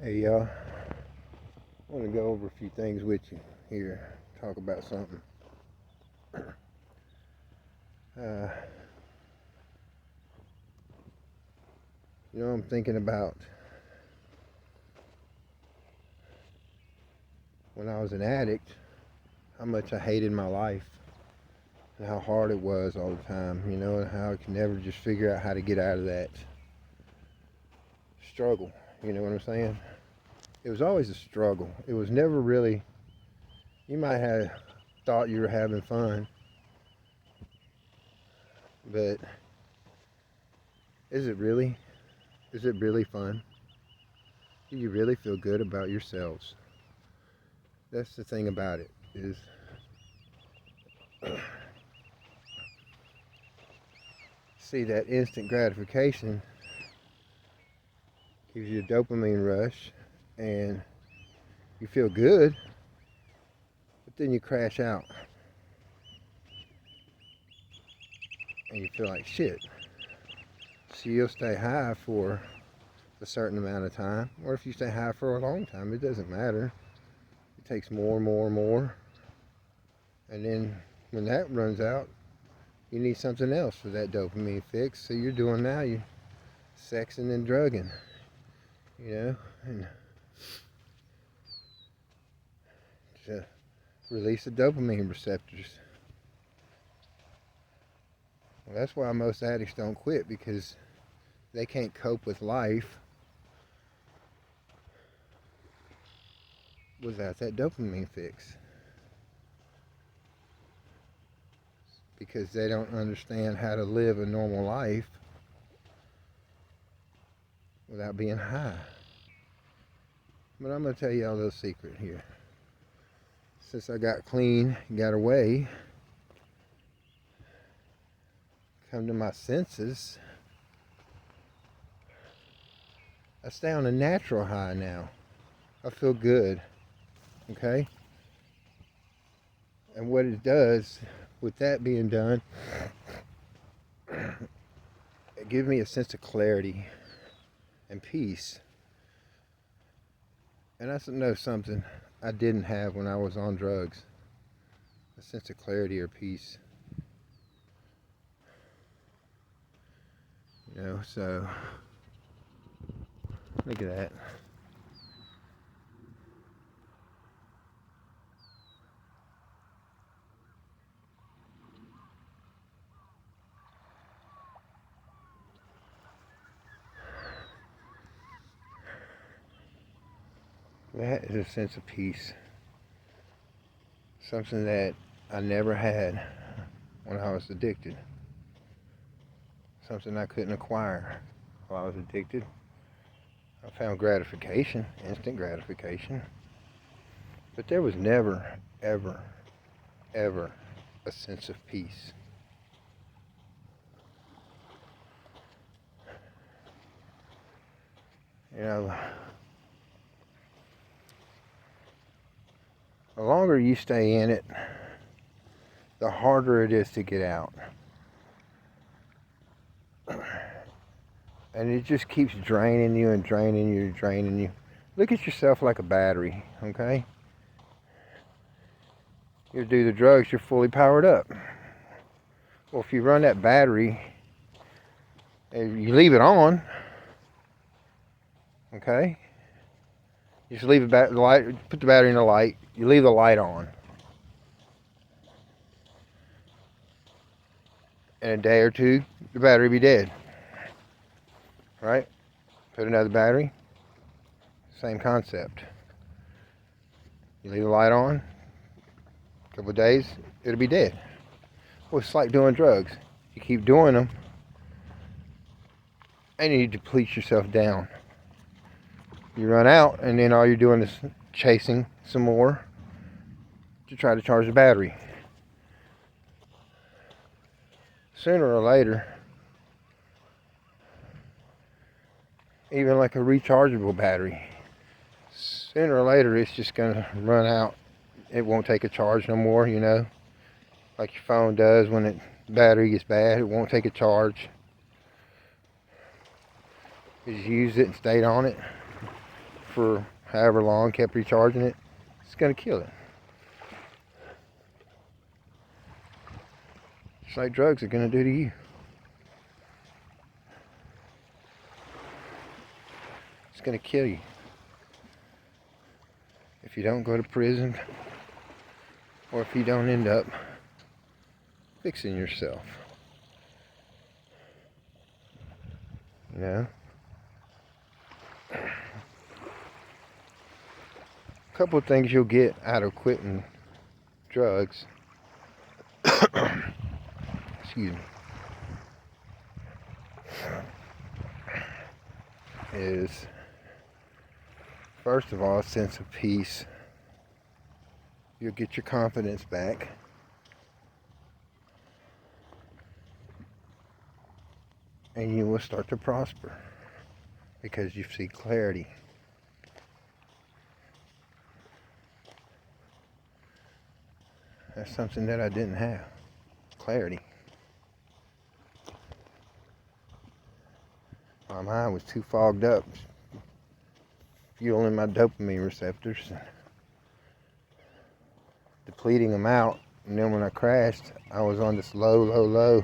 Hey y'all, I want to go over a few things with you here, talk about something. Uh, I'm thinking about when I was an addict, how much I hated my life and how hard it was all the time, and how I could never just figure out how to get out of that struggle. You know what I'm saying? It was always a struggle. It was never really, you might have thought you were having fun, but is it really? Is it really fun? Do you really feel good about yourselves? That's the thing about it, is see, that instant gratification gives you a dopamine rush and you feel good, but then you crash out and you feel like shit. So you'll stay high for a certain amount of time, or if you stay high for a long time, it doesn't matter. It takes more and more and more, and then when that runs out, you need something else for that dopamine fix. So you're doing now, you're sexing and drugging, and to release the dopamine receptors. Well, that's why most addicts don't quit, because they can't cope with life without that dopamine fix, because they don't understand how to live a normal life without being high. But I'm going to tell you a little secret here. Since I got clean, got away, come to my senses, I stay on a natural high now. I feel good, okay? And what it does, with that being done, it gives me a sense of clarity and peace. And I know something I didn't have when I was on drugs. A sense of clarity or peace. So look at that. That is a sense of peace. Something that I never had when I was addicted. Something I couldn't acquire while I was addicted. I found gratification, instant gratification. But there was never, ever, ever a sense of peace. The longer you stay in it, the harder it is to get out. And it just keeps draining you and draining you and draining you. Look at yourself like a battery, okay? You do the drugs, you're fully powered up. Well, if you run that battery and you leave it on, okay? You just leave the light, put the battery in the light, you leave the light on. In a day or two, the battery will be dead. Right? Put another battery, same concept. You leave the light on, a couple of days, it'll be dead. Well, it's like doing drugs. You keep doing them, and you deplete yourself down. You run out, and then all you're doing is chasing some more to try to charge the battery. Sooner or later, even like a rechargeable battery, sooner or later it's just going to run out. It won't take a charge no more, like your phone does when the battery gets bad. It won't take a charge. You just use it and stayed on it for however long, kept recharging it, it's going to kill it. Just like drugs are going to do to you. It's going to kill you. If you don't go to prison, or if you don't end up fixing yourself. You know? A couple of things you'll get out of quitting drugs. Excuse me. Is, first of all, a sense of peace. You'll get your confidence back. And you will start to prosper because you see clarity. That's something that I didn't have. Clarity. My mind was too fogged up, fueling my dopamine receptors, depleting them out. And then when I crashed, I was on this low,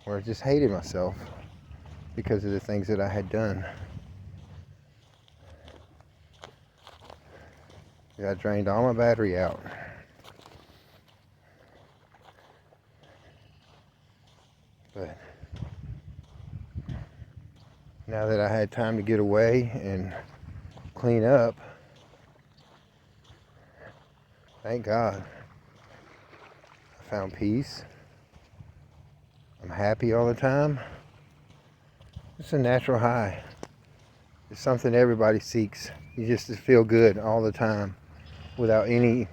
where I just hated myself because of the things that I had done. I drained all my battery out. But now that I had time to get away and clean up, thank God, I found peace. I'm happy all the time. It's a natural high. It's something everybody seeks. You just feel good all the time without any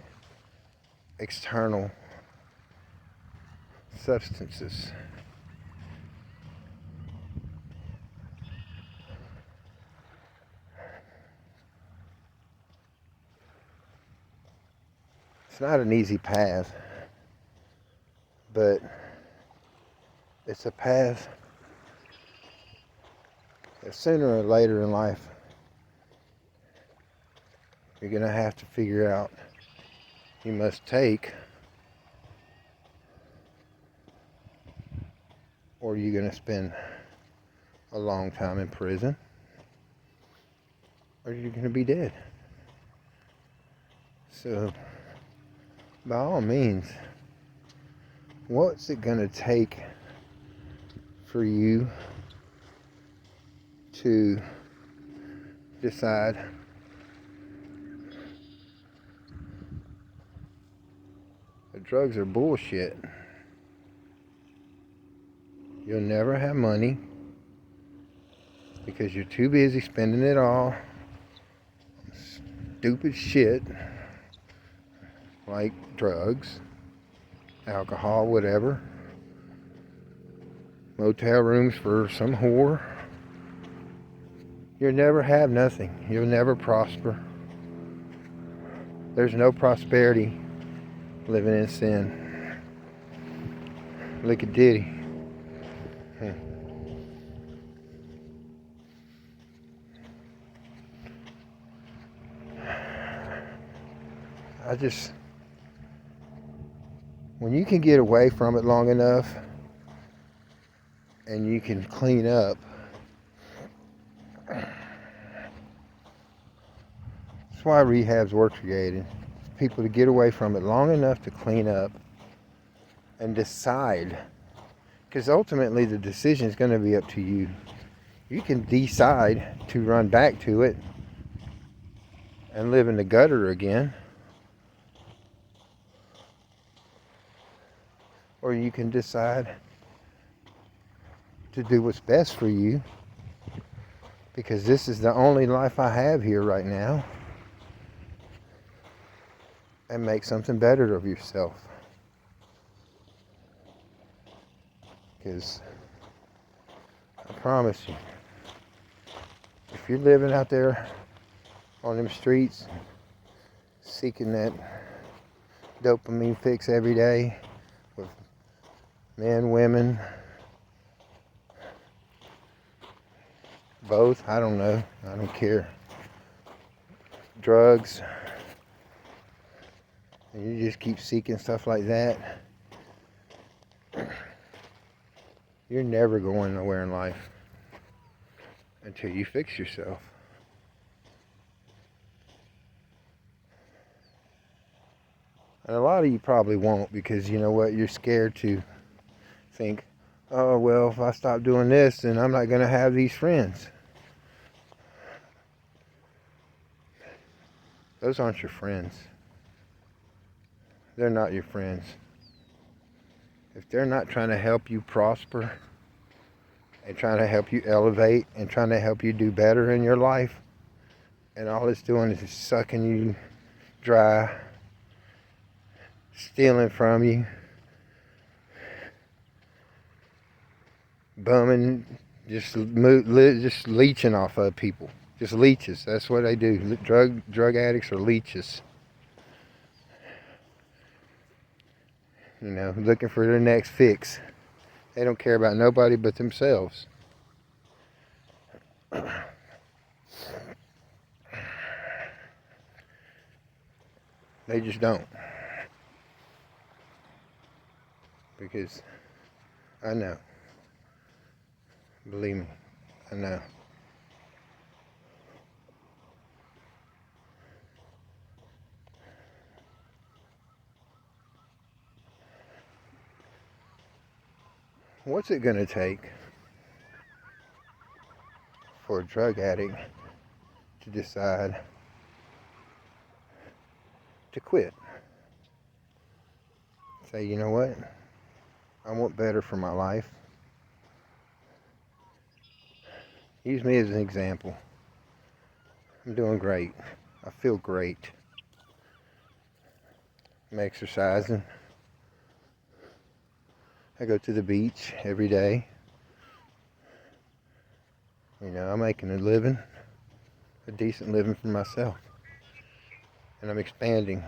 external substances. It's not an easy path, but it's a path that sooner or later in life you're going to have to figure out you must take, or you're going to spend a long time in prison, or you're going to be dead. So, by all means, what's it going to take for you to decide that drugs are bullshit? You'll never have money because you're too busy spending it all on stupid shit like drugs, alcohol, whatever, motel rooms for some whore. You'll never have nothing. You'll never prosper. There's no prosperity living in sin. Lick a ditty. When you can get away from it long enough and you can clean up, that's why rehabs were created. People to get away from it long enough to clean up and decide. Because ultimately the decision is going to be up to you. You can decide to run back to it and live in the gutter again. Or you can decide to do what's best for you, because this is the only life I have here right now, and make something better of yourself. Because I promise you, if you're living out there on them streets seeking that dopamine fix every day with men, women, both, I don't know, I don't care. drugs, and you just keep seeking stuff like that, you're never going nowhere in life until you fix yourself. And a lot of you probably won't, because you know what, you're scared to think, oh well, if I stop doing this, then I'm not going to have these friends. Those aren't your friends. They're not your friends. If they're not trying to help you prosper and trying to help you elevate and trying to help you do better in your life, and all it's doing is sucking you dry, stealing from you, bumming, just leeching off of people. Just leeches. That's what they do. Drug addicts are leeches. You know, looking for their next fix. They don't care about nobody but themselves. They just don't. Because I know. Believe me, I know. What's it going to take for a drug addict to decide to quit? Say, you know what? I want better for my life. Use me as an example. I'm doing great. I feel great. I'm exercising. I go to the beach every day. You know, I'm making a living, a decent living for myself. And I'm expanding,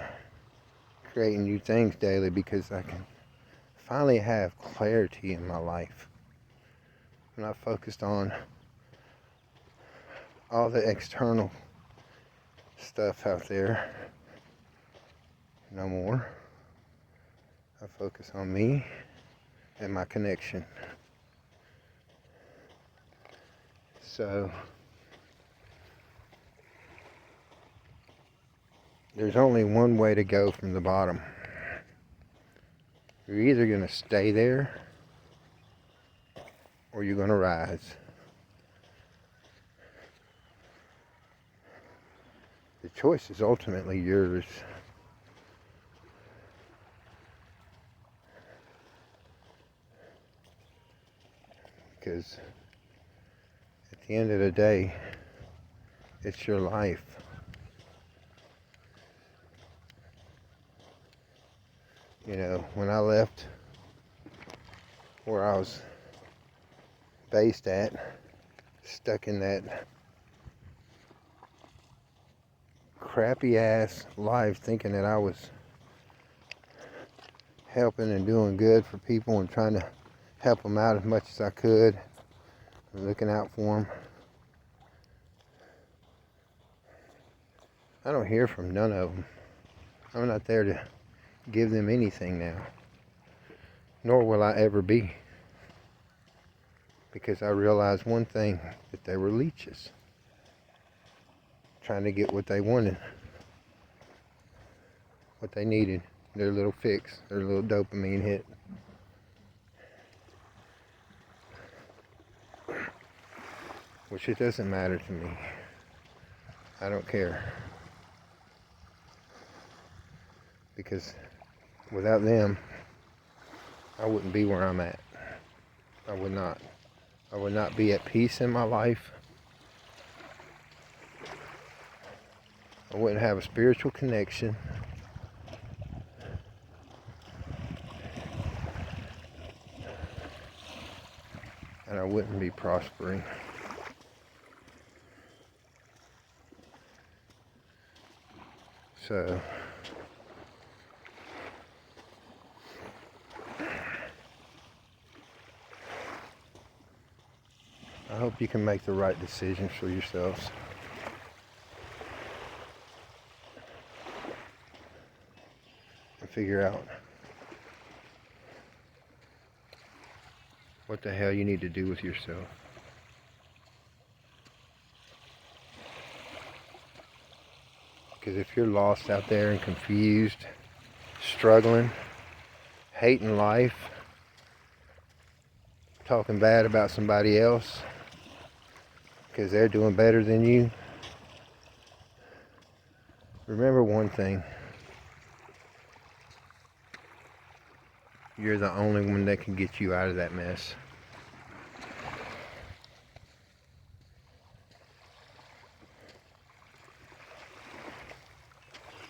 creating new things daily, because I can finally have clarity in my life. I'm not focused on all the external stuff out there no more. I focus on me and my connection. So there's only one way to go from the bottom. You're either going to stay there or you're going to rise. The choice is ultimately yours. Because at the end of the day, it's your life. You know, when I left where I was based at, stuck in that crappy ass life, thinking that I was helping and doing good for people and trying to help them out as much as I could, and looking out for them. I don't hear from none of them. I'm not there to give them anything now, nor will I ever be, because I realized one thing, that they were leeches, trying to get what they wanted, what they needed, their little fix, their little dopamine hit. Which it doesn't matter to me. I don't care. Because without them, I wouldn't be where I'm at. I would not. I would not be at peace in my life. I wouldn't have a spiritual connection. And I wouldn't be prospering. So I hope you can make the right decisions for yourselves. and figure out what the hell you need to do with yourself. Because if you're lost out there and confused, struggling, hating life, talking bad about somebody else because they're doing better than you, remember one thing. You're the only one that can get you out of that mess.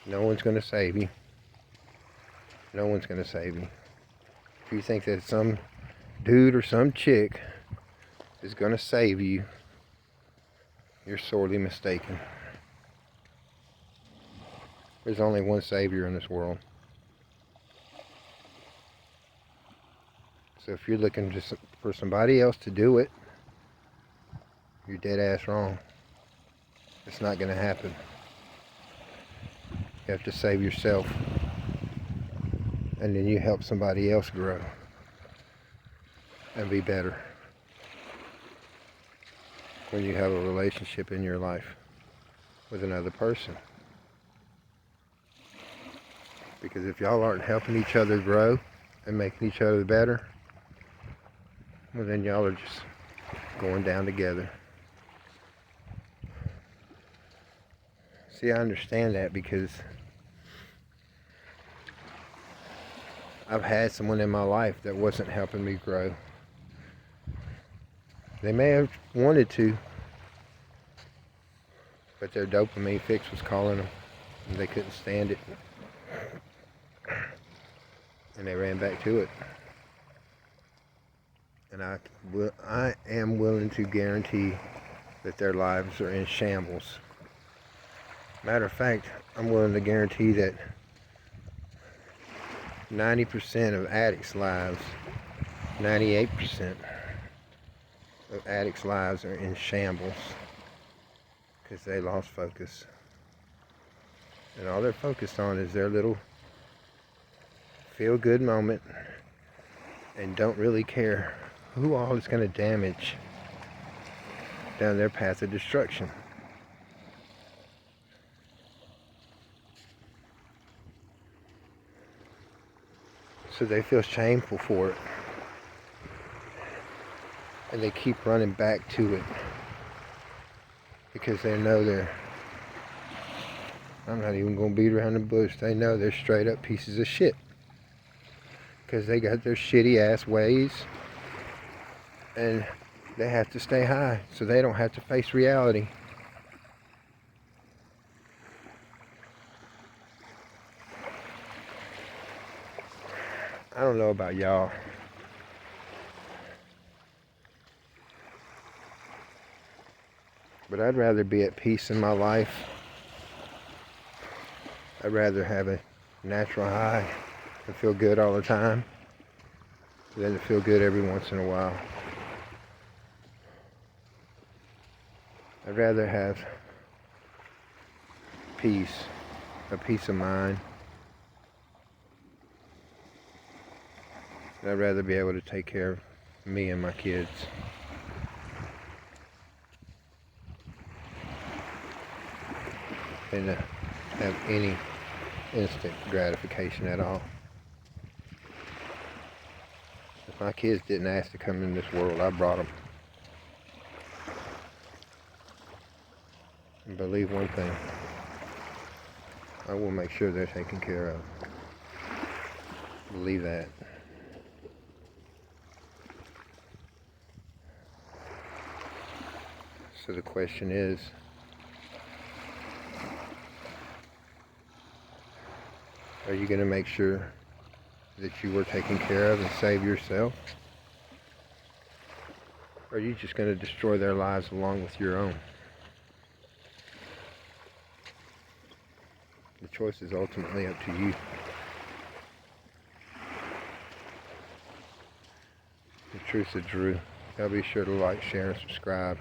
No one's going to save you. No one's going to save you. If you think that some dude or some chick is going to save you, you're sorely mistaken. There's only one Savior in this world. So if you're looking just for somebody else to do it, you're dead ass wrong. It's not going to happen. You have to save yourself, and then you help somebody else grow and be better when you have a relationship in your life with another person. Because if y'all aren't helping each other grow and making each other better, well, then y'all are just going down together. See, I understand that because I've had someone in my life that wasn't helping me grow. They may have wanted to, but their dopamine fix was calling them, and they couldn't stand it. And they ran back to it. And I am willing to guarantee that their lives are in shambles. Matter of fact, I'm willing to guarantee that 90% of addicts' lives, 98% of addicts' lives are in shambles because they lost focus. And all they're focused on is their little feel-good moment and don't really care who all is going to damage down their path of destruction. So they feel shameful for it. And they keep running back to it. Because they know I'm not even going to beat around the bush. They know they're straight up pieces of shit. Because they got their shitty ass ways. And they have to stay high so they don't have to face reality. I don't know about y'all, but I'd rather be at peace in my life. I'd rather have a natural high and feel good all the time than to feel good every once in a while. I'd rather have peace, a peace of mind. I'd rather be able to take care of me and my kids. Than to have any instant gratification at all. If my kids didn't ask to come in this world, I brought them. And believe one thing, I will make sure they're taken care of. Believe that. So the question is, are you going to make sure that you were taken care of and save yourself? Or are you just going to destroy their lives along with your own? The choice is ultimately up to you. The Truth of Drew. Y'all be sure to like, share, and subscribe.